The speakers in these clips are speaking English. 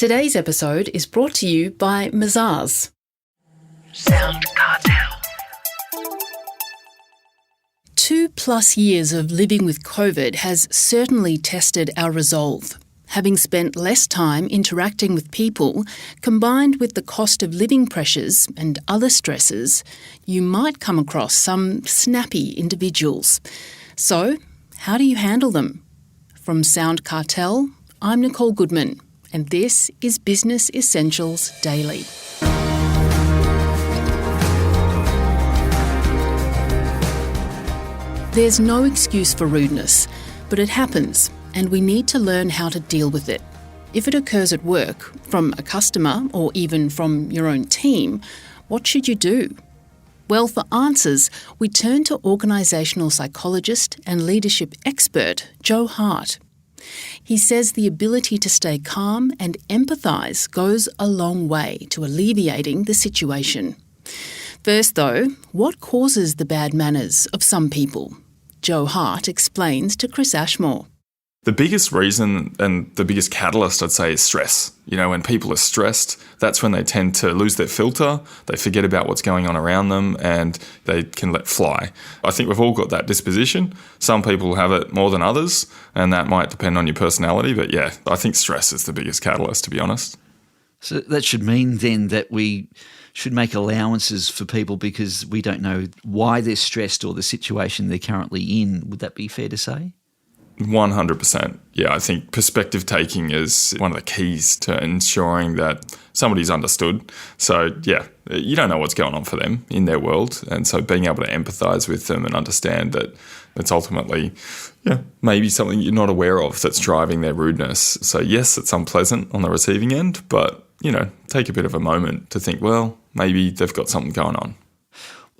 Today's episode is brought to you by Mazars. SoundCartel. 2+ years of living with COVID has certainly tested our resolve. Having spent less time interacting with people, combined with the cost of living pressures and other stresses, you might come across some snappy individuals. So, how do you handle them? From SoundCartel, I'm Nicole Goodman, and this is Business Essentials Daily. There's no excuse for rudeness, but it happens, and we need to learn how to deal with it. If it occurs at work, from a customer, or even from your own team, what should you do? Well, for answers, we turn to organisational psychologist and leadership expert Joe Hart. He says the ability to stay calm and empathise goes a long way to alleviating the situation. First though, what causes the bad manners of some people? Joe Hart explains to Chris Ashmore. The biggest reason and the biggest catalyst, I'd say, is stress. You know, when people are stressed, that's when they tend to lose their filter, they forget about what's going on around them, and they can let fly. I think we've all got that disposition. Some people have it more than others, and that might depend on your personality. But yeah, I think stress is the biggest catalyst, to be honest. So that should mean then that we should make allowances for people because we don't know why they're stressed or the situation they're currently in. Would that be fair to say? 100%. Yeah, I think perspective taking is one of the keys to ensuring that somebody's understood. So yeah, you don't know what's going on for them in their world. And so being able to empathise with them and understand that it's ultimately, maybe something you're not aware of that's driving their rudeness. So yes, it's unpleasant on the receiving end, but, take a bit of a moment to think, well, maybe they've got something going on.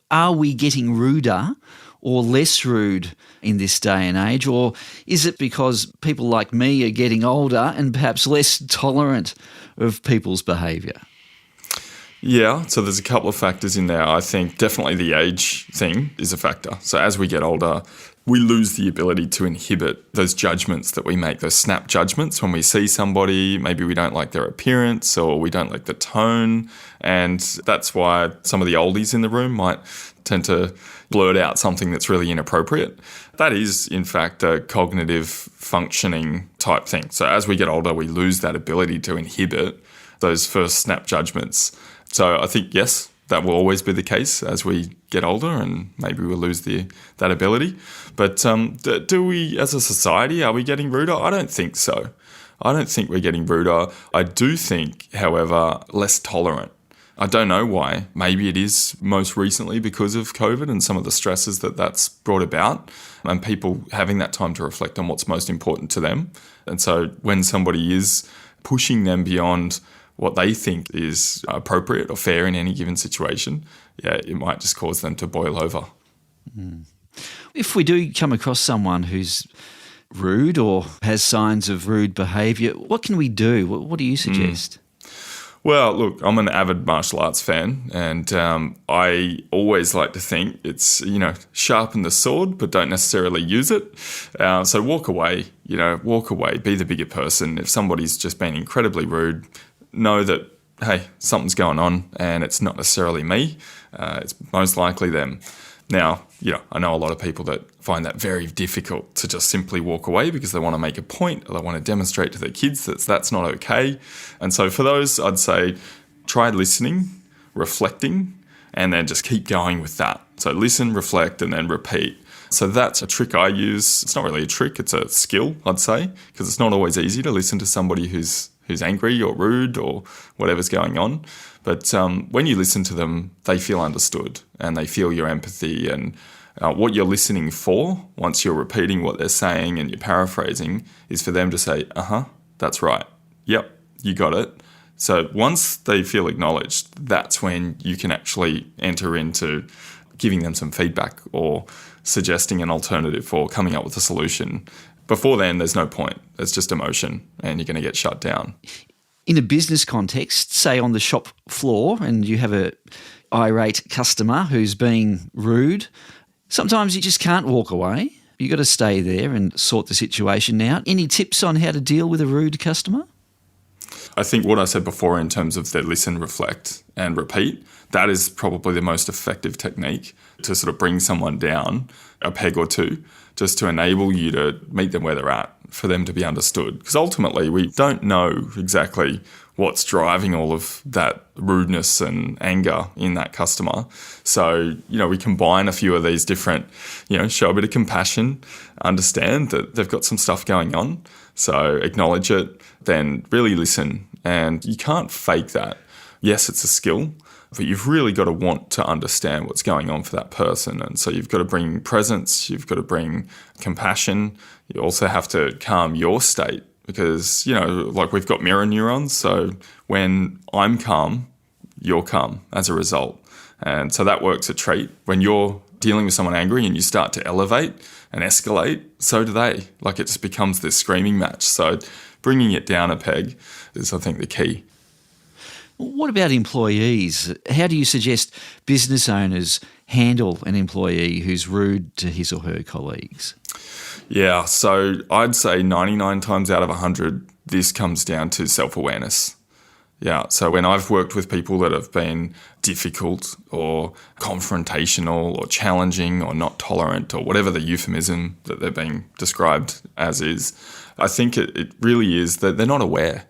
Are we getting ruder or less rude in this day and age? Or is it because people like me are getting older and perhaps less tolerant of people's behaviour? Yeah, so there's a couple of factors in there. I think definitely the age thing is a factor. So as we get older, we lose the ability to inhibit those judgments that we make, those snap judgments when we see somebody. Maybe we don't like their appearance or we don't like the tone. And that's why some of the oldies in the room might tend to blurt out something that's really inappropriate. That is, in fact, a cognitive functioning type thing. So as we get older, we lose that ability to inhibit those first snap judgments. So I think, yes, that will always be the case as we get older, and maybe we'll lose that ability. But do we, as a society, are we getting ruder? I don't think so. I don't think we're getting ruder. I do think, however, less tolerant. I don't know why. Maybe it is most recently because of COVID and some of the stresses that's brought about, and people having that time to reflect on what's most important to them. And so when somebody is pushing them beyond what they think is appropriate or fair in any given situation, it might just cause them to boil over. If we do come across someone who's rude or has signs of rude behaviour, what can we do? What do you suggest? Well, look, I'm an avid martial arts fan, and I always like to think it's, sharpen the sword, but don't necessarily use it. So walk away, be the bigger person. If somebody's just been incredibly rude, know that, hey, something's going on and it's not necessarily me. It's most likely them. Now, I know a lot of people that find that very difficult to just simply walk away because they want to make a point or they want to demonstrate to their kids that that's not okay. And so for those, I'd say try listening, reflecting, and then just keep going with that. So listen, reflect, and then repeat. So that's a trick I use. It's not really a trick, it's a skill, I'd say, because it's not always easy to listen to somebody who's angry or rude or whatever's going on. But when you listen to them, they feel understood and they feel your empathy, and what you're listening for, once you're repeating what they're saying and you're paraphrasing, is for them to say, that's right. Yep, you got it. So once they feel acknowledged, that's when you can actually enter into giving them some feedback or suggesting an alternative or coming up with a solution. Before then, there's no point. It's just emotion and you're going to get shut down. In a business context, say on the shop floor, and you have a irate customer who's being rude, sometimes you just can't walk away. You've got to stay there and sort the situation out. Any tips on how to deal with a rude customer? I think what I said before in terms of the listen, reflect and repeat, that is probably the most effective technique to sort of bring someone down a peg or two, just to enable you to meet them where they're at, for them to be understood. Because ultimately we don't know exactly what's driving all of that rudeness and anger in that customer. So, we combine a few of these different, show a bit of compassion, understand that they've got some stuff going on. So acknowledge it, then really listen. And you can't fake that. Yes, it's a skill, but you've really got to want to understand what's going on for that person. And so you've got to bring presence, you've got to bring compassion. You also have to calm your state because, we've got mirror neurons. So when I'm calm, you're calm as a result. And so that works a treat. When you're dealing with someone angry and you start to elevate and escalate, so do they. It just becomes this screaming match. So bringing it down a peg is, I think, the key. What about employees? How do you suggest business owners handle an employee who's rude to his or her colleagues? Yeah, so I'd say 99 times out of 100, this comes down to self-awareness. Yeah, so when I've worked with people that have been difficult or confrontational or challenging or not tolerant or whatever the euphemism that they're being described as is, I think it really is that they're not aware.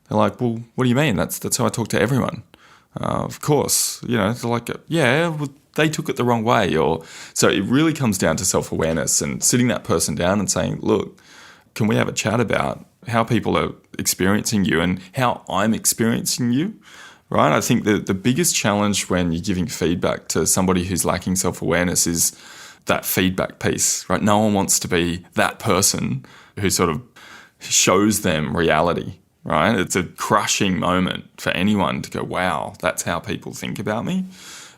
They're like, well, what do you mean? That's how I talk to everyone. Of course, they're like, yeah, well, they took it the wrong way. So it really comes down to self-awareness and sitting that person down and saying, look, can we have a chat about how people are experiencing you and how I'm experiencing you, right? I think the biggest challenge when you're giving feedback to somebody who's lacking self-awareness is that feedback piece, right? No one wants to be that person who sort of shows them reality. Right? It's a crushing moment for anyone to go, wow, that's how people think about me.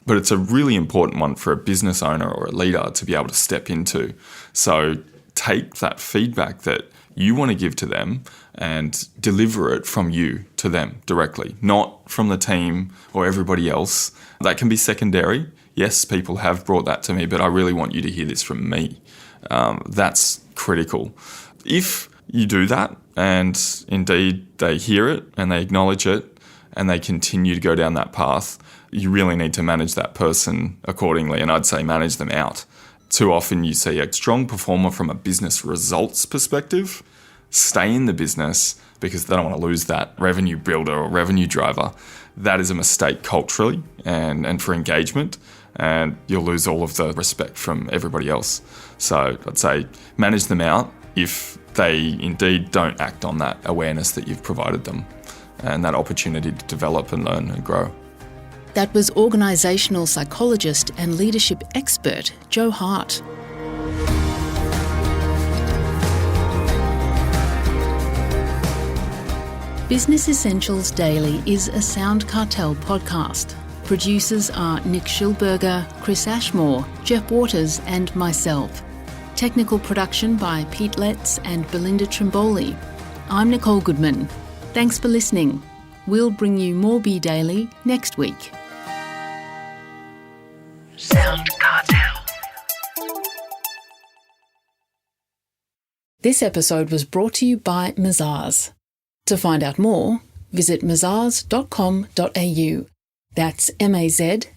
But it's a really important one for a business owner or a leader to be able to step into. So take that feedback that you want to give to them and deliver it from you to them directly, not from the team or everybody else. That can be secondary. Yes, people have brought that to me, but I really want you to hear this from me. That's critical. If you do that, and indeed they hear it and they acknowledge it and they continue to go down that path, you really need to manage that person accordingly, and I'd say manage them out. Too often you see a strong performer from a business results perspective stay in the business because they don't want to lose that revenue builder or revenue driver. That is a mistake culturally and for engagement, and you'll lose all of the respect from everybody else. So I'd say manage them out if they indeed don't act on that awareness that you've provided them and that opportunity to develop and learn and grow. That was organisational psychologist and leadership expert Joe Hart. Business Essentials Daily is a SoundCartel podcast. Producers are Nick Schilberger, Chris Ashmore, Jeff Waters and myself. Technical production by Pete Letts and Belinda Trimboli. I'm Nicole Goodman. Thanks for listening. We'll bring you more Be Daily next week. SoundCartel. This episode was brought to you by Mazars. To find out more, visit mazars.com.au. That's mazars.com.au.